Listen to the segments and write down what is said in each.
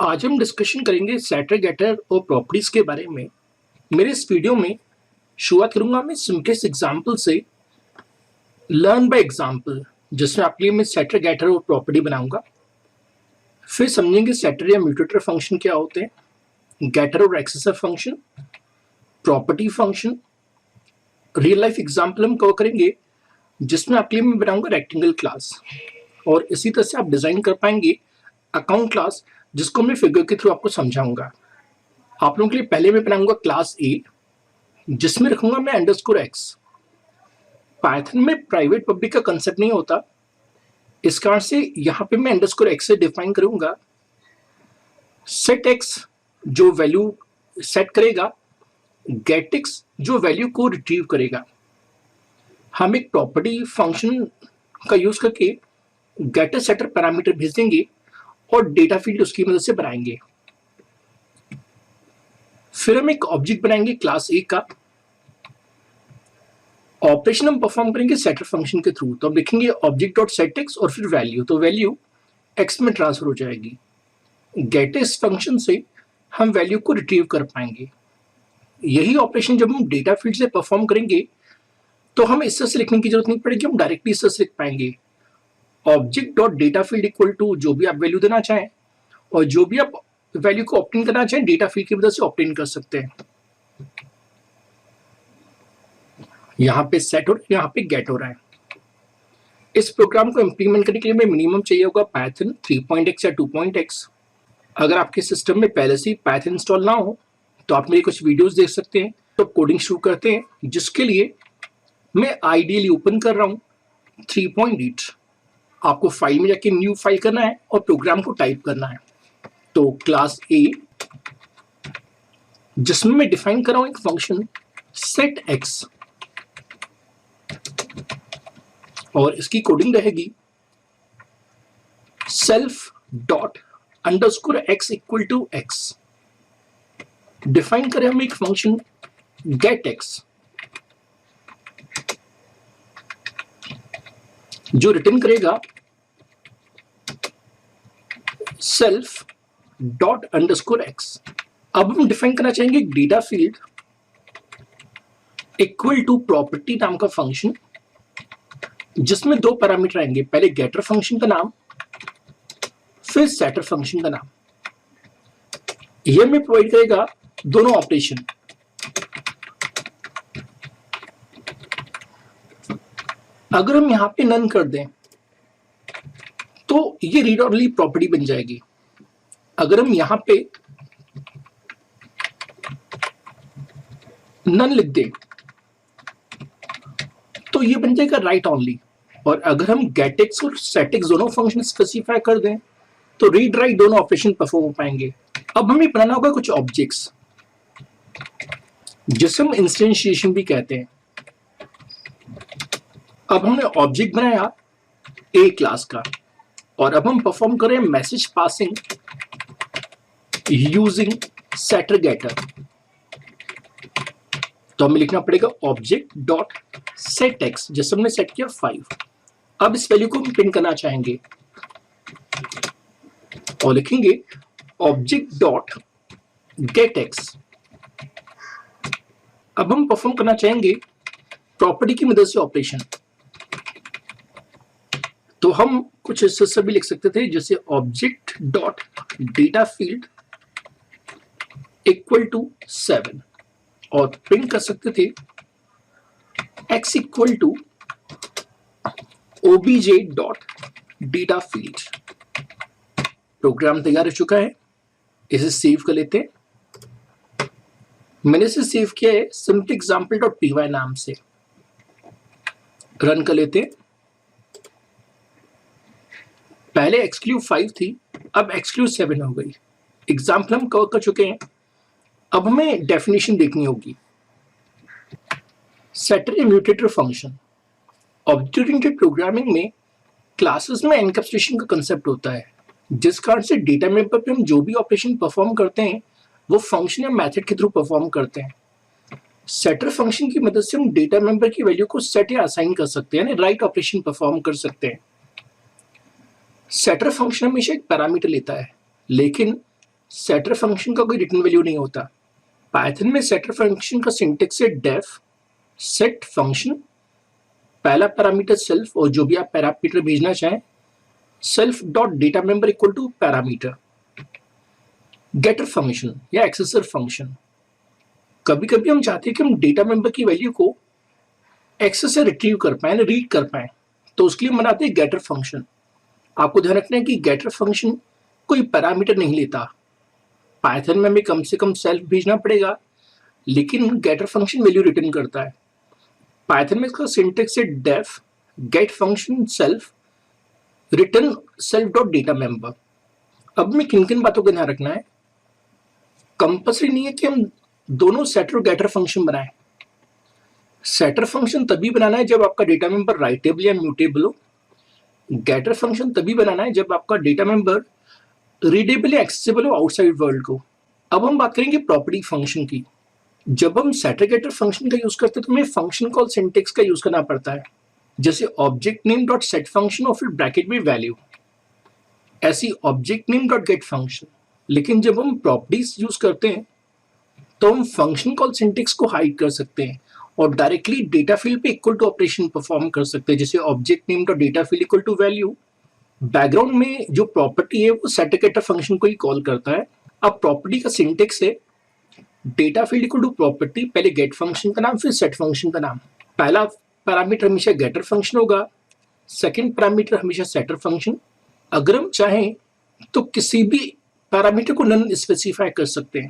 आज हम डिस्कशन करेंगे सेटर गेटर और प्रॉपर्टीज के बारे में। मेरे इस वीडियो में शुरुआत करूंगा मैं सिंपलेस्ट एग्जांपल से, लर्न बाय एग्जांपल, जिसमें आपके लिए मैं सेटर गेटर और प्रॉपर्टी बनाऊंगा। फिर समझेंगे सेटर या म्यूटेटर फंक्शन क्या होते हैं, गेटर और accessor function, property function. Real life example हम कवर करेंगे जिसमें आपके लिए मैं बनाऊंगा रेक्टेंगल क्लास, और इसी तरह से आप डिजाइन कर पाएंगे अकाउंट क्लास, जिसको मैं फिगर के थ्रू आपको समझाऊंगा। आप लोगों के लिए पहले मैं बनाऊंगा क्लास ए, जिसमें रखूंगा मैं अंडरस्कोर एक्स। पाइथन में प्राइवेट पब्लिक का कंसेप्ट नहीं होता, इस कारण से यहाँ पे मैं अंडरस्कोर एक्स से डिफाइन करूंगा। सेट एक्स जो वैल्यू सेट करेगा, गेट एक्स जो वैल्यू को रिट्रीव करेगा। हम एक प्रॉपर्टी फंक्शन का यूज करके गेटर सेटर पैरामीटर भेज देंगे और डेटा फील्ड उसकी मदद से बनाएंगे। फिर हम एक ऑब्जेक्ट बनाएंगे क्लास ए का। ऑपरेशन हम परफॉर्म करेंगे सेटर फंक्शन के थ्रू। तो हम लिखेंगे ऑब्जेक्ट डॉट सेट एक्स और फिर वैल्यू, तो वैल्यू एक्स में ट्रांसफर हो जाएगी। गेट इस फंक्शन से हम वैल्यू को रिट्रीव कर पाएंगे। यही ऑपरेशन जब हम डेटा फील्ड से परफॉर्म करेंगे तो हम इस तरह से लिखने की जरूरत नहीं पड़ेगी, हम डायरेक्टली इस तरह से लिख पाएंगे object dot data field equal to जो भी आप वैल्यू देना चाहें, और जो भी आप वैल्यू को ऑप्टेन करना चाहें डेटा फील्ड की मदद से ऑप्टेन कर सकते हैं। यहाँ पे सेट और यहाँ पे गेट हो रहा है। इस प्रोग्राम को इंप्लीमेंट करने के लिए मिनिमम चाहिए होगा पाइथन 3.x या 2.x। अगर आपके सिस्टम में पहले से ही पाइथन इंस्टॉल ना हो तो आप मेरी कुछ वीडियोस देख सकते हैं। तो कोडिंग शुरू करते हैं, जिसके लिए मैं आइडियली ओपन कर रहा हूँ 3.8। आपको फाइल में जाके न्यू फाइल करना है और प्रोग्राम को टाइप करना है। तो क्लास ए, जिसमें मैं डिफाइन कर रहा हूं एक फंक्शन सेट एक्स, और इसकी कोडिंग रहेगी self dot underscore x equal to x. Define करें हम एक फंक्शन गेट एक्स, जो रिटर्न करेगा सेल्फ डॉट अंडरस्कोर एक्स। अब हम डिफाइन करना चाहेंगे data field equal to property नाम का फंक्शन, जिसमें दो पैरामीटर आएंगे, पहले गेटर फंक्शन का नाम, फिर सेटर फंक्शन का नाम। यह में प्रोवाइड करेगा दोनों ऑपरेशन। अगर हम यहां पे नन कर दें तो ये रीड ओनली प्रॉपर्टी बन जाएगी। अगर हम यहां पे नन लिख दें तो ये बन जाएगा राइट ओनली। और अगर हम गेट एक्स और सेट एक्स दोनों फंक्शन स्पेसिफाई कर दें तो रीड राइट दोनों ऑपरेशन परफॉर्म हो पाएंगे। अब हमें बनाना होगा कुछ ऑब्जेक्ट्स, जिसे हम इंस्टेंशिएशन भी कहते हैं। अब हमने ऑब्जेक्ट बनाया ए क्लास का, और अब हम परफॉर्म करें message passing using setter getter. तो हमें लिखना पड़ेगा ऑब्जेक्ट डॉट सेट एक्स, जैसे हमने सेट किया 5। अब इस वैल्यू को हम प्रिंट करना चाहेंगे और लिखेंगे ऑब्जेक्ट डॉट गेट एक्स। अब हम परफॉर्म करना चाहेंगे प्रॉपर्टी की मदद से ऑपरेशन। तो हम कुछ इस तरह से भी लिख सकते थे, जैसे object dot data field equal to 7, और प्रिंट कर सकते थे x equal to OBJ dot data field. Program तैयार हो चुका है, इसे सेव कर लेते हैं। मैंने इसे सेव किया है सिंपल एग्जाम्पल डॉट py नाम से। रन कर लेते हैं। पहले एक्सक्लूड 5 थी, अब एक्सक्लूड 7 हो गई। एग्जाम्पल हम कवर कर चुके हैं। अब हमें डेफिनेशन देखनी होगी। सेटर या mutator function. Object oriented programming में क्लासेस में एनकैप्सुलेशन का कंसेप्ट होता है, जिस कारण से डेटा मेंबर पे हम जो भी ऑपरेशन परफॉर्म करते हैं वो फंक्शन या मेथड के थ्रू परफॉर्म करते हैं। सेटर फंक्शन की मदद से हम डेटा मेंबर की वैल्यू को सेट या असाइन कर सकते हैं, यानी राइट ऑपरेशन परफॉर्म कर सकते हैं। सेटर फंक्शन हमेशा एक पैरामीटर लेता है, लेकिन सेटर फंक्शन का कोई रिटर्न वैल्यू नहीं होता। पाइथन में सेटर फंक्शन का सिंटेक्स है डेफ सेट फंक्शन, पहला पैरामीटर सेल्फ और जो भी आप पैरामीटर भेजना चाहें, self dot data member equal to parameter. Getter function या एक्सेसर फंक्शन, कभी कभी हम चाहते हैं कि हम डेटा मेंबर की वैल्यू को एक्सेस से रिट्रीव कर पाए, रीड कर पाए, तो उसके लिए बनाते हैं गेटर फंक्शन। आपको ध्यान रखना है कि गेटर फंक्शन कोई पैरामीटर नहीं लेता। पाइथन में हमें कम से कम सेल्फ भेजना पड़ेगा, लेकिन गेटर फंक्शन वैल्यू रिटर्न करता है। पाइथन में इसका सिंटेक्स है def get function self return self dot data member. अब में किन किन बातों का ध्यान रखना है। कंपल्सरी नहीं है कि हम दोनों सेटर और गेटर फंक्शन बनाएं। सेटर फंक्शन तभी बनाना है जब आपका डेटा मेंबर राइटेबल या म्यूटेबल हो। गेटर फंक्शन तभी बनाना है जब आपका डेटा मेंबर रीडेबल या एक्सेसिबल हो आउटसाइड वर्ल्ड को। अब हम बात करेंगे प्रॉपर्टी फंक्शन की। जब हम सेटर गेटर फंक्शन का यूज करते हैं तो हमें फंक्शन कॉल सिंटेक्स का यूज करना पड़ता है, जैसे object name dot set function और फिर ब्रैकेट में वैल्यू, ऐसी object name dot gate function. लेकिन जब हम प्रॉपर्टीज यूज करते हैं तो हम फंक्शन कॉल सिंटेक्स को हाइड कर सकते हैं और डायरेक्टली डेटा फील्ड पे इक्वल टू ऑपरेशन परफॉर्म कर सकते हैं, जैसे object name dot data field equal to value. Background में जो प्रॉपर्टी है वो सेटर गेटर फंक्शन को ही कॉल करता है। अब प्रॉपर्टी का सिंटेक्स है data field equal to property, पहले गेट फंक्शन का नाम फिर सेट फंक्शन का नाम। पहला पैरामीटर हमेशा गेटर फंक्शन होगा, सेकंड पैरामीटर हमेशा सेटर फंक्शन। अगर हम चाहें तो किसी भी पैरामीटर को नन स्पेसिफाई कर सकते हैं।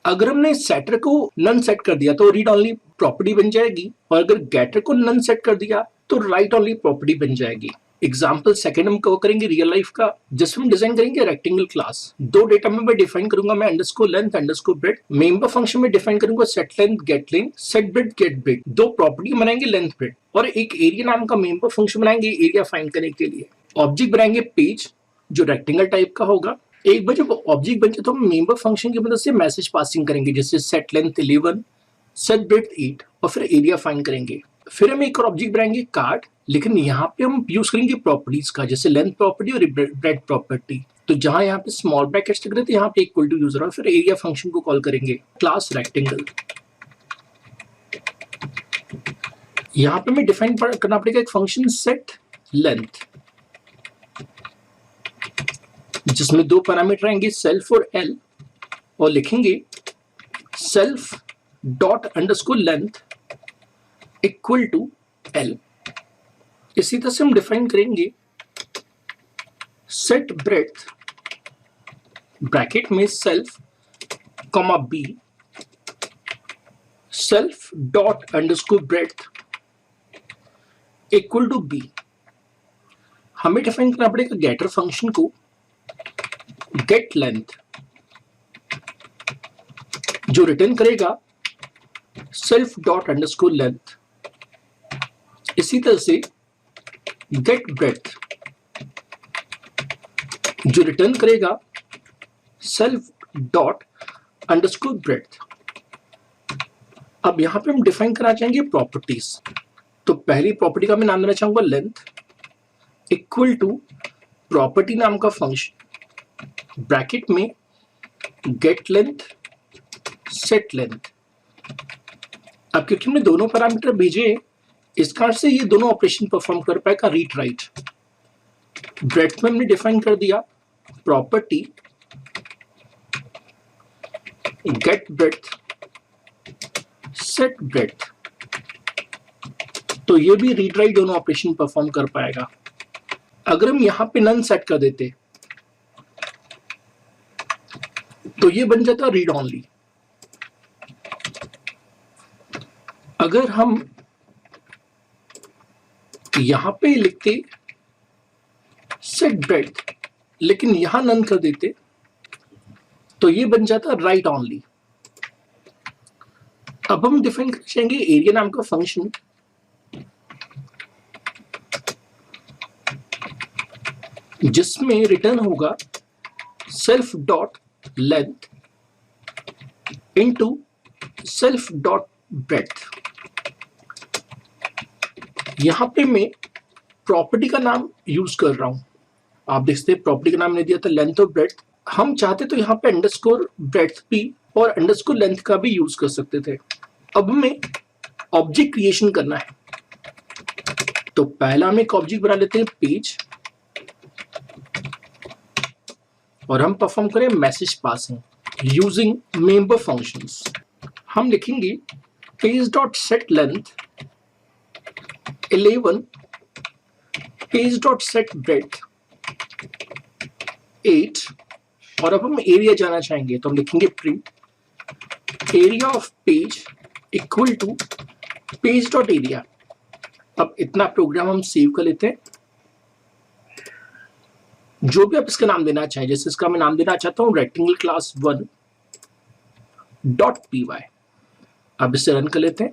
अगर हमने सेटर को नन सेट कर दिया तो रीड ओनली प्रॉपर्टी बन जाएगी, और अगर गेटर को नन सेट कर दिया तो राइट ओनली प्रॉपर्टी बन जाएगी। एग्जाम्पल सेकंड हम कवर करेंगे रियल लाइफ का, जिसमें हम डिजाइन करेंगे रेक्टेंगल क्लास। दो डेटा मेंबर डिफाइन करूंगा मैं, underscore length underscore breadth. Member function में डिफाइन करूंगा set length set breadth get breadth. दो प्रॉपर्टी बनाएंगे लेंथ ब्रेड्थ, और एक एरिया नाम का मेंबर फंक्शन बनाएंगे एरिया फाइंड करने के लिए। ऑब्जेक्ट बनाएंगे पेज जो रेक्टेंगल टाइप का होगा। एक बार जब ऑब्जेक्ट बन जाए तो हम मेंबर फंक्शन की मदद से मैसेज पासिंग करेंगे, जैसे सेट लेंथ 11 सेट ब्रेड्थ 8 और फिर एरिया फाइंड करेंगे। फिर हम एक और ऑब्जेक्ट बनाएंगे कार्ड, लेकिन यहाँ पे हम यूज करेंगे प्रॉपर्टीज का, जैसे लेंथ प्रॉपर्टी और ब्रेड्थ प्रॉपर्टी। तो जहां यहाँ पे स्मॉल ब्रैकेट्स लग रहे थे यहाँ पे इक्वल टू यूजर, और फिर एरिया फंक्शन को कॉल करेंगे क्लास रेक्टेंगल। यहाँ पे हमें डिफाइन करना पड़ेगा एक फंक्शन सेट लेंथ, जिसमें दो पैरामीटर आएंगे सेल्फ और एल, और लिखेंगे self dot underscore length equal to L. इसी तरह से हम डिफाइन करेंगे सेट ब्रेड्थ ब्रैकेट में self comma B self dot underscore breadth equal to B. हमें डिफाइन करना पड़ेगा गेटर फंक्शन को गेट लेंथ, जो रिटर्न करेगा सेल्फ डॉट अंडरस्कोर लेंथ। इसी तरह से गेट ब्रेड्थ, जो रिटर्न करेगा सेल्फ डॉट अंडरस्कोर ब्रेड्थ। अब यहां पे हम डिफाइन करना चाहेंगे प्रॉपर्टीज। तो पहली प्रॉपर्टी का मैं नाम देना चाहूंगा लेंथ इक्वल टू प्रॉपर्टी नाम का फंक्शन ब्रैकेट में गेट लेंथ सेट लेंथ। अब क्योंकि हमने दोनों पैरामीटर भेजे, इस कारण से ये दोनों ऑपरेशन परफॉर्म कर पाएगा रीड राइट। ब्रेड्थ में हमने डिफाइन कर दिया property get breadth set breadth, तो ये भी रीड राइट दोनों ऑपरेशन परफॉर्म कर पाएगा। अगर हम यहां पे नन सेट कर देते तो ये बन जाता रीड ओनली। अगर हम यहां पे लिखते सेट ब्रेड्थ लेकिन यहां नन कर देते तो ये बन जाता राइट ओनली। अब हम डिफाइन कर चाहेंगे एरिया नाम का फंक्शन, जिसमें रिटर्न होगा self dot length into self dot breadth. यहां पे मैं प्रॉपर्टी का नाम यूज कर रहा हूं। आप देखते हैं प्रॉपर्टी का नाम ने दिया था लेंथ और ब्रेड्थ। हम चाहते तो यहाँ पे अंडरस्कोर ब्रेड्थ भी और अंडरस्कोर लेंथ का भी यूज कर सकते थे। अब हमें ऑब्जेक्ट क्रिएशन करना है, तो पहला हम एक ऑब्जेक्ट बना लेते हैं पेज, और हम परफॉर्म करें message passing using member functions. हम लिखेंगे page dot set length 11, page dot set breadth 8, और अब हम एरिया जाना चाहेंगे तो हम लिखेंगे print area of page equal to page dot area. अब इतना प्रोग्राम हम सेव कर लेते हैं। जो भी आप इसका नाम देना चाहें, जैसे इसका मैं नाम देना चाहता हूं रेक्टेंगल क्लास 1 डॉट py। अब इसे रन कर लेते हैं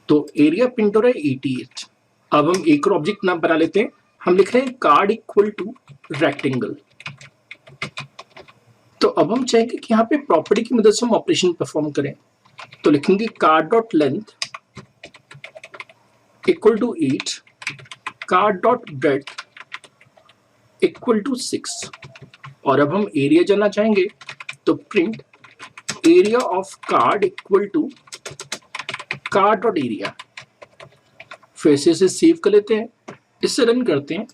तो एरिया प्रिंट हो रहा है 88। अब हम एक और ऑब्जेक्ट नाम बना लेते हैं, हम लिख रहे हैं कार्ड इक्वल टू रेक्टेंगल। तो अब हम चाहेंगे कि यहाँ पे प्रॉपर्टी की मदद से हम ऑपरेशन परफॉर्म करें, तो लिखेंगे card dot length equal to 8, card dot breadth equal to 6, और अब हम एरिया जानना चाहेंगे तो print area of card equal to card dot area. फिर से इसे सेव कर लेते हैं, इससे रन करते हैं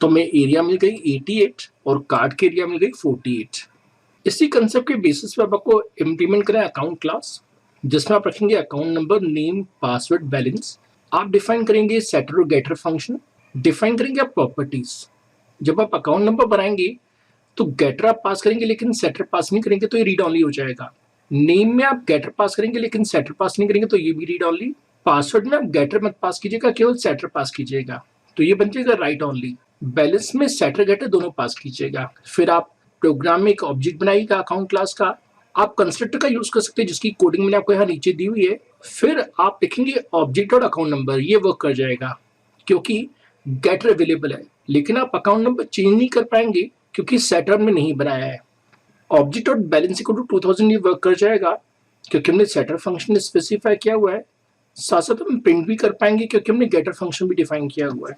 तो हमें एरिया मिल गई 88 और कार्ड के एरिया मिल गई 48। इसी कंसेप्ट के बेसिस पे आपको इम्प्लीमेंट करें अकाउंट क्लास, जिसमें आप रखेंगे account number, name, password, balance. आप डिफाइन करेंगे सेटर और गेटर फंक्शन, डिफाइन करेंगे आप प्रॉपर्टीज। जब आप अकाउंट नंबर बनाएंगे तो गेटर आप पास करेंगे लेकिन सेटर पास नहीं करेंगे तो ये रीड ऑनली हो जाएगा। नेम में आप गेटर पास करेंगे लेकिन सेटर पास नहीं करेंगे तो ये भी रीड ऑनली। पासवर्ड में आप गेटर मत पास कीजिएगा, केवल सेटर पास कीजिएगा, तो ये बन जाएगा राइट ऑनली। बैलेंस में सेटर गेटर दोनों पास कीजिएगा। फिर आप प्रोग्राम में एक ऑब्जेक्ट बनाइएगा अकाउंट क्लास का। आप कंस्ट्रक्टर का यूज कर सकते हैं जिसकी कोडिंग मैंने आपको यहाँ नीचे दी हुई है। फिर आप लिखेंगे ऑब्जेक्ट और अकाउंट नंबर, ये वर्क कर जाएगा क्योंकि गेटर अवेलेबल है, लेकिन आप अकाउंट नंबर चेंज नहीं कर पाएंगे क्योंकि सेटर में नहीं बनाया है। ऑब्जेक्ट और बैलेंस इक्वल टू 2000 ये वर्क कर जाएगा क्योंकि हमने सेटर फंक्शन स्पेसिफाई किया हुआ है। साथ साथ हम प्रिंट भी कर पाएंगे क्योंकि हमने गेटर फंक्शन भी डिफाइन किया हुआ है।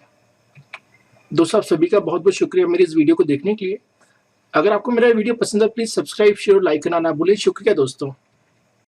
दोस्तों, आप सभी का बहुत बहुत शुक्रिया मेरे इस वीडियो को देखने के लिए। अगर आपको मेरा वीडियो पसंद है प्लीज सब्सक्राइब, शेयर, लाइक करना ना भूलें। शुक्रिया दोस्तों।